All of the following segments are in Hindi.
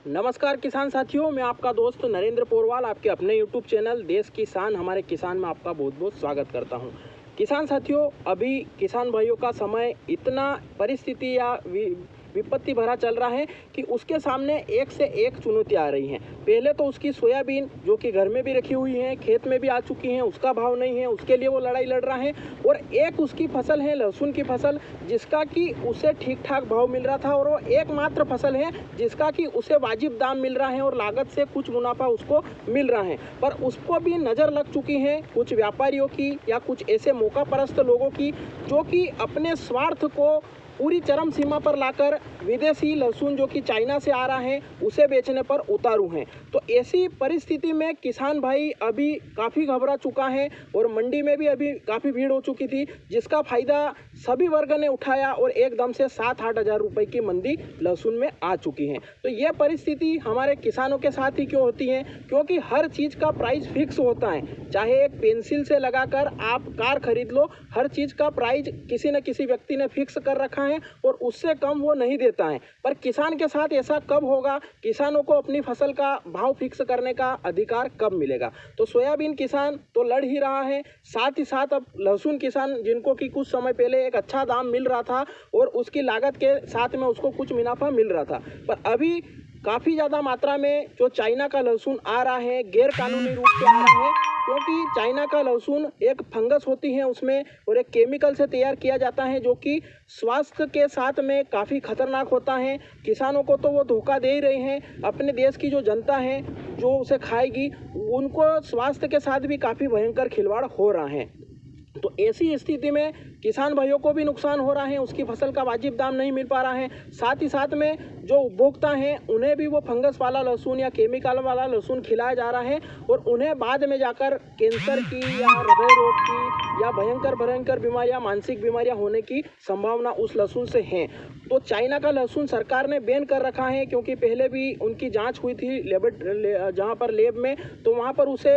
नमस्कार किसान साथियों, मैं आपका दोस्त नरेंद्र पोरवाल आपके अपने यूट्यूब चैनल देश किसान हमारे किसान में आपका बहुत बहुत स्वागत करता हूं। किसान साथियों, अभी किसान भाइयों का समय इतना परिस्थिति या विपत्ति भरा चल रहा है कि उसके सामने एक से एक चुनौती आ रही हैं। पहले तो उसकी सोयाबीन जो कि घर में भी रखी हुई है, खेत में भी आ चुकी हैं, उसका भाव नहीं है, उसके लिए वो लड़ाई लड़ रहा है। और एक उसकी फसल है लहसुन की फसल, जिसका कि उसे ठीक ठाक भाव मिल रहा था और वो एकमात्र फसल है जिसका कि उसे वाजिब दाम मिल रहा है और लागत से कुछ मुनाफा उसको मिल रहा है। पर उसको भी नज़र लग चुकी है कुछ व्यापारियों की या कुछ ऐसे मौका परस्त लोगों की जो कि अपने स्वार्थ को पूरी चरम सीमा पर लाकर विदेशी लहसुन जो कि चाइना से आ रहा है उसे बेचने पर उतारू हैं। तो ऐसी परिस्थिति में किसान भाई अभी काफ़ी घबरा चुका है और मंडी में भी अभी काफ़ी भीड़ हो चुकी थी, जिसका फ़ायदा सभी वर्ग ने उठाया और एकदम से 7-8 हज़ार रुपये की मंदी लहसुन में आ चुकी है। तो यह परिस्थिति हमारे किसानों के साथ ही क्यों होती है? क्योंकि हर चीज़ का प्राइस फिक्स होता है। चाहे एक पेंसिल से लगाकर आप कार खरीद लो, हर चीज़ का प्राइस किसी न किसी व्यक्ति ने फिक्स कर रखा है और उससे कम वो नहीं देता है। पर किसान के साथ ऐसा कब होगा? किसानों को अपनी फसल का भाव फिक्स करने का अधिकार कब मिलेगा? तो सोयाबीन किसान तो लड़ ही रहा है, साथ ही साथ अब लहसुन किसान जिनको कि कुछ समय पहले एक अच्छा दाम मिल रहा था और उसकी लागत के साथ में उसको कुछ मुनाफा मिल रहा था, पर अभी काफ़ी ज़्यादा मात्रा में जो चाइना का लहसुन आ रहा है गैर कानूनी रूप से आ रहा है, क्योंकि चाइना का लहसुन एक फंगस होती है उसमें और एक केमिकल से तैयार किया जाता है जो कि स्वास्थ्य के साथ में काफ़ी खतरनाक होता है। किसानों को तो वो धोखा दे ही रहे हैं, अपने देश की जो जनता है जो उसे खाएगी उनको स्वास्थ्य के साथ भी काफ़ी भयंकर खिलवाड़ हो रहा है। तो ऐसी स्थिति में किसान भाइयों को भी नुकसान हो रहा है, उसकी फसल का वाजिब दाम नहीं मिल पा रहा है। साथ ही साथ में जो उपभोक्ता हैं उन्हें भी वो फंगस वाला लहसुन या केमिकल वाला लहसुन खिलाया जा रहा है और उन्हें बाद में जाकर कैंसर की या हृदय रोग की या भयंकर बीमारियां, मानसिक बीमारियां होने की संभावना उस लहसुन से है। तो चाइना का लहसुन सरकार ने बैन कर रखा है, क्योंकि पहले भी उनकी जांच हुई थी जहां पर लैब में, तो वहां पर उसे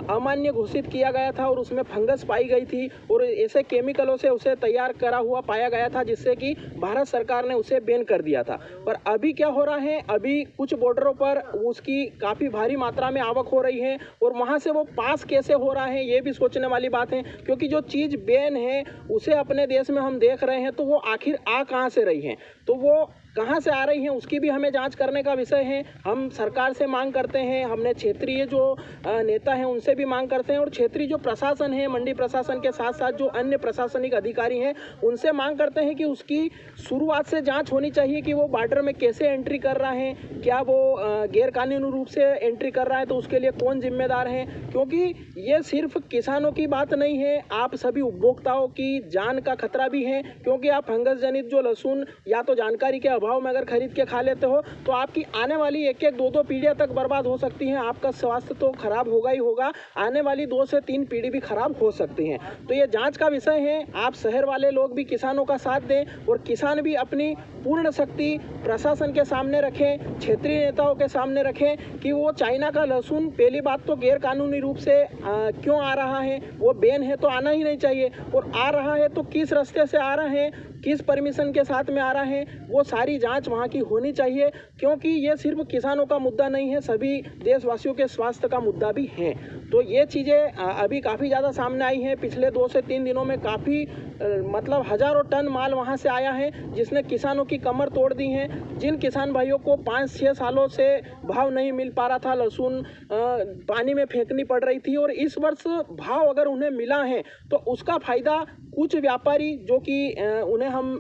अमान्य घोषित किया गया था और उसमें फंगस पाई गई थी और ऐसे केमिकलों से उसे तैयार करा हुआ पाया गया था, जिससे कि भारत सरकार ने उसे बैन कर दिया था। पर अभी क्या हो रहा है, अभी कुछ बॉर्डरों पर उसकी काफ़ी भारी मात्रा में आवक हो रही है और वहाँ से वो पास कैसे हो रहा है ये भी सोचने वाली बात है, क्योंकि जो चीज़ बैन है उसे अपने देश में हम देख रहे हैं, तो वो आखिर आ कहाँ से रही है, तो वो कहाँ से आ रही हैं उसकी भी हमें जांच करने का विषय है। हम सरकार से मांग करते हैं, हमने क्षेत्रीय जो नेता हैं उनसे भी मांग करते हैं और क्षेत्रीय जो प्रशासन है, मंडी प्रशासन के साथ साथ जो अन्य प्रशासनिक अधिकारी हैं उनसे मांग करते हैं कि उसकी शुरुआत से जांच होनी चाहिए कि वो बॉर्डर में कैसे एंट्री कर रहा है, क्या वो गैर कानूनी रूप से एंट्री कर रहा है तो उसके लिए कौन जिम्मेदार है। क्योंकि ये सिर्फ किसानों की बात नहीं है, आप सभी उपभोक्ताओं की जान का खतरा भी है, क्योंकि आप फंगस जनित जो लहसुन या तो जानकारी के भाव में अगर खरीद के खा लेते हो तो आपकी आने वाली एक 2 पीढ़ियां तक बर्बाद हो सकती हैं। आपका स्वास्थ्य तो खराब होगा ही होगा, आने वाली 2 से 3 पीढ़ी भी खराब हो सकती हैं। तो ये जांच का विषय है। आप शहर वाले लोग भी किसानों का साथ दें और किसान भी अपनी पूर्ण शक्ति प्रशासन के सामने रखें, क्षेत्रीय नेताओं के सामने रखें कि वो चाइना का लहसुन पहली बात तो गैर कानूनी रूप से क्यों आ रहा है, वो बैन है तो आना ही नहीं चाहिए, और आ रहा है तो किस रास्ते से आ रहा है, किस परमिशन के साथ में आ रहा है, वो सारी जांच वहाँ की होनी चाहिए। क्योंकि ये सिर्फ किसानों का मुद्दा नहीं है, सभी देशवासियों के स्वास्थ्य का मुद्दा भी है। तो ये चीज़ें अभी काफ़ी ज़्यादा सामने आई हैं। पिछले 2 से 3 दिनों में काफ़ी मतलब हज़ारों टन माल वहाँ से आया है, जिसने किसानों की कमर तोड़ दी है। जिन किसान भाइयों को 5-6 सालों से भाव नहीं मिल पा रहा था, लहसुन पानी में फेंकनी पड़ रही थी, और इस वर्ष भाव अगर उन्हें मिला है तो उसका फ़ायदा कुछ व्यापारी जो कि उन्हें हम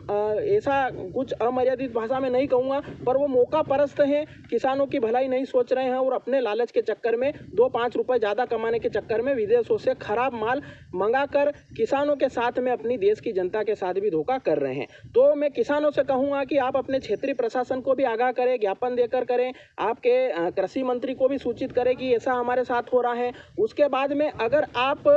ऐसा कुछ अमर्यादित भाषा में नहीं कहूँगा, पर वो मौका परस्त हैं, किसानों की भलाई नहीं सोच रहे हैं और अपने लालच के चक्कर में 2-5 रुपए ज़्यादा कमाने के चक्कर में विदेशों से खराब माल मंगाकर किसानों के साथ में अपनी देश की जनता के साथ भी धोखा कर रहे हैं। तो मैं किसानों से कहूँगा कि आप अपने क्षेत्रीय प्रशासन को भी आगाह करें, ज्ञापन देकर करें, आपके कृषि मंत्री को भी सूचित करें कि ऐसा हमारे साथ हो रहा है। उसके बाद में अगर आप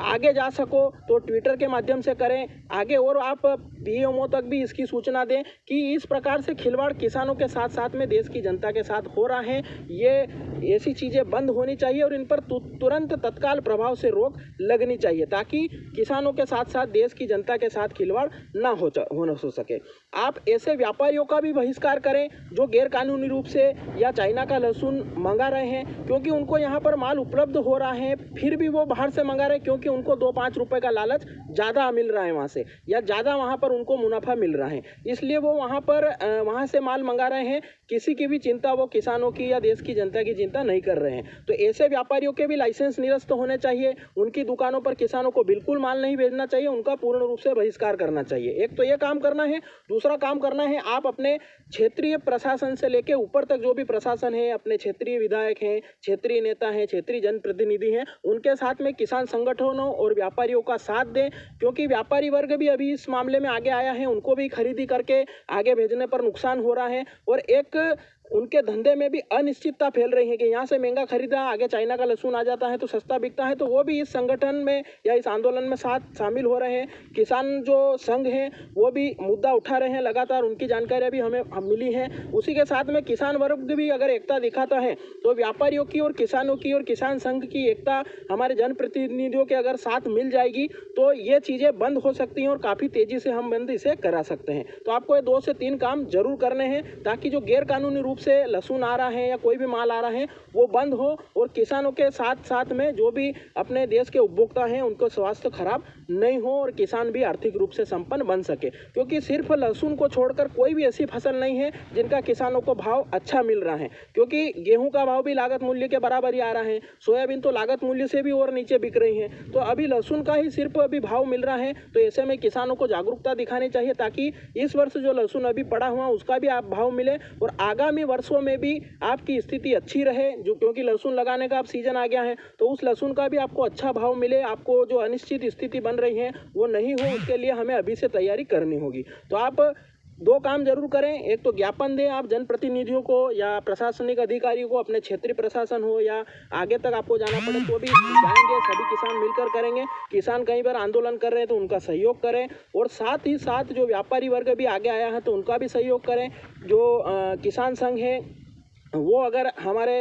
आगे जा सको तो ट्विटर के माध्यम से करें आगे, और आप पीएमओ तक भी इसकी सूचना दें कि इस प्रकार से खिलवाड़ किसानों के साथ साथ में देश की जनता के साथ हो रहा है। ये ऐसी चीज़ें बंद होनी चाहिए और इन पर तुरंत तत्काल प्रभाव से रोक लगनी चाहिए, ताकि किसानों के साथ साथ देश की जनता के साथ खिलवाड़ ना हो सके। आप ऐसे व्यापारियों का भी बहिष्कार करें जो गैर कानूनी रूप से या चाइना का लहसुन मंगा रहे हैं, क्योंकि उनको यहाँ पर माल उपलब्ध हो रहा है, फिर भी वो बाहर से मंगा रहे हैं, क्योंकि उनको 2-5 रुपए का लालच ज़्यादा मिल रहा है वहाँ से, या ज़्यादा वहाँ पर उनको मुनाफा मिल रहा है, इसलिए वो वहाँ से माल मंगा रहे हैं। किसी की भी चिंता वो किसानों की या देश की जनता की चिंता नहीं कर रहे हैं। तो ऐसे व्यापारियों के भी लाइसेंस निरस्त होने चाहिए, उनकी दुकानों पर किसानों को बिल्कुल माल नहीं भेजना चाहिए, उनका पूर्ण रूप से बहिष्कार करना चाहिए। एक तो ये काम करना है। दूसरा काम करना है, आप अपने क्षेत्रीय प्रशासन से लेके ऊपर तक जो भी प्रशासन है, अपने क्षेत्रीय विधायक हैं, क्षेत्रीय नेता हैं, क्षेत्रीय जनप्रतिनिधि हैं, उनके साथ में किसान संगठनों और व्यापारियों का साथ दें, क्योंकि व्यापारी वर्ग भी अभी इस मामले में आगे आया है। उनको भी खरीदी करके आगे भेजने पर नुकसान हो रहा है, और एक उनके धंधे में भी अनिश्चितता फैल रही है कि यहाँ से महंगा खरीदा, आगे चाइना का लहसुन आ जाता है तो सस्ता बिकता है। तो वो भी इस संगठन में या इस आंदोलन में शामिल हो रहे हैं। किसान जो संघ हैं वो भी मुद्दा उठा रहे हैं लगातार, उनकी जानकारियाँ भी हमें मिली हैं। उसी के साथ में किसान वर्ग भी अगर एकता दिखाता है तो व्यापारियों की और किसानों की और किसान संघ की एकता हमारे जनप्रतिनिधियों के अगर साथ मिल जाएगी तो ये चीज़ें बंद हो सकती हैं, और काफ़ी तेज़ी से हम बंद इसे करा सकते हैं। तो आपको ये 2 से 3 काम जरूर करने हैं, ताकि जो गैर कानूनी रूप से लहसुन आ रहा है या कोई भी माल आ रहा है वो बंद हो, और किसानों के साथ साथ में जो भी अपने देश के उपभोक्ता हैं उनको स्वास्थ्य खराब नहीं हो, और किसान भी आर्थिक रूप से संपन्न बन सके। क्योंकि सिर्फ लहसुन को छोड़कर कोई भी ऐसी फसल नहीं है जिनका किसानों को भाव अच्छा मिल रहा है, क्योंकि गेहूं का भाव भी लागत मूल्य के बराबर ही आ रहा है, सोयाबीन तो लागत मूल्य से भी और नीचे बिक रही है। तो अभी लहसुन का ही सिर्फ अभी भाव मिल रहा है। तो ऐसे में किसानों को जागरूकता दिखानी चाहिए, ताकि इस वर्ष जो लहसुन अभी पड़ा हुआ उसका भी आप भाव मिले, और आगामी वर्षों में भी आपकी स्थिति अच्छी रहे, जो क्योंकि लहसुन लगाने का अब सीजन आ गया है, तो उस लहसुन का भी आपको अच्छा भाव मिले, आपको जो अनिश्चित स्थिति बन रही है वो नहीं हो, उसके लिए हमें अभी से तैयारी करनी होगी। तो आप 2 काम जरूर करें। एक तो ज्ञापन दें आप जनप्रतिनिधियों को या प्रशासनिक अधिकारियों को, अपने क्षेत्रीय प्रशासन हो या आगे तक आपको जाना पड़े तो भी जाएंगे, सभी किसान मिलकर करेंगे। किसान कहीं पर आंदोलन कर रहे हैं तो उनका सहयोग करें, और साथ ही साथ जो व्यापारी वर्ग भी आगे आया है तो उनका भी सहयोग करें। जो किसान संघ है वो अगर हमारे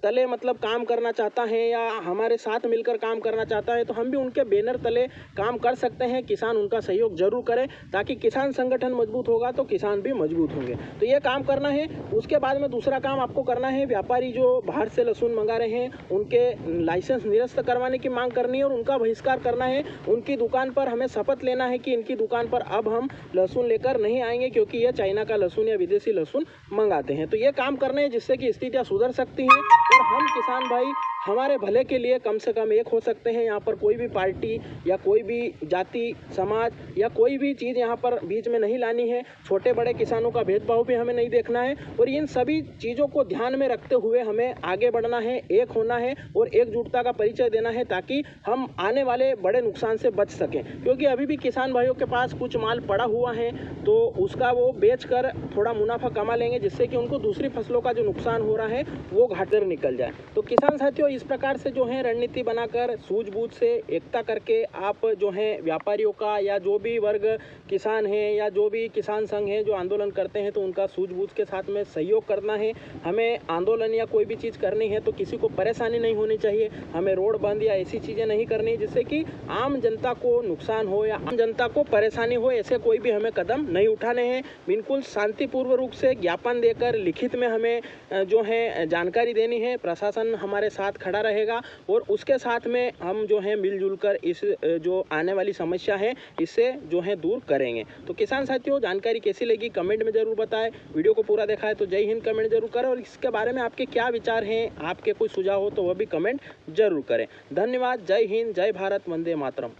तले मतलब काम करना चाहता है या हमारे साथ मिलकर काम करना चाहता है तो हम भी उनके बैनर तले काम कर सकते हैं। किसान उनका सहयोग जरूर करें, ताकि किसान संगठन मजबूत होगा तो किसान भी मजबूत होंगे। तो ये काम करना है। उसके बाद में दूसरा काम आपको करना है, व्यापारी जो बाहर से लहसुन मंगा रहे हैं उनके लाइसेंस निरस्त करवाने की मांग करनी है और उनका बहिष्कार करना है। उनकी दुकान पर हमें शपथ लेना है कि इनकी दुकान पर अब हम लहसुन लेकर नहीं आएंगे, क्योंकि ये चाइना का लहसुन या विदेशी लहसुन मंगाते हैं। तो ये काम करने हैं जिससे कि स्थितियां सुधर सकती हैं, और हम किसान भाई हमारे भले के लिए कम से कम एक हो सकते हैं। यहाँ पर कोई भी पार्टी या कोई भी जाति समाज या कोई भी चीज़ यहाँ पर बीच में नहीं लानी है। छोटे बड़े किसानों का भेदभाव भी हमें नहीं देखना है, और इन सभी चीज़ों को ध्यान में रखते हुए हमें आगे बढ़ना है, एक होना है और एकजुटता का परिचय देना है, ताकि हम आने वाले बड़े नुकसान से बच सकें। क्योंकि अभी भी किसान भाइयों के पास कुछ माल पड़ा हुआ है तो उसका वो बेचकर थोड़ा मुनाफा कमा लेंगे, जिससे कि उनको दूसरी फसलों का जो नुकसान हो रहा है वो घाटे निकल जाए। तो किसान साथियों, इस प्रकार से जो है रणनीति बनाकर सूझबूझ से एकता करके आप जो है व्यापारियों का या जो भी वर्ग किसान हैं या जो भी किसान संघ हैं जो आंदोलन करते हैं तो उनका सूझबूझ के साथ में सहयोग करना है। हमें आंदोलन या कोई भी चीज़ करनी है तो किसी को परेशानी नहीं होनी चाहिए। हमें रोड बंद या ऐसी चीज़ें नहीं करनी जिससे कि आम जनता को नुकसान हो या आम जनता को परेशानी हो, ऐसे कोई भी हमें कदम नहीं उठाने हैं। बिल्कुल शांतिपूर्व रूप से ज्ञापन देकर लिखित में हमें जो है जानकारी देनी है। प्रशासन हमारे साथ खड़ा रहेगा और उसके साथ में हम जो है मिलजुल कर इस जो आने वाली समस्या है इससे जो है दूर करेंगे। तो किसान साथियों, जानकारी कैसी लगी कमेंट में जरूर बताएं। वीडियो को पूरा देखा है तो जय हिंद कमेंट जरूर करें, और इसके बारे में आपके क्या विचार हैं, आपके कोई सुझाव हो तो वह भी कमेंट जरूर करें। धन्यवाद। जय हिंद, जय भारत, वंदे मातरम।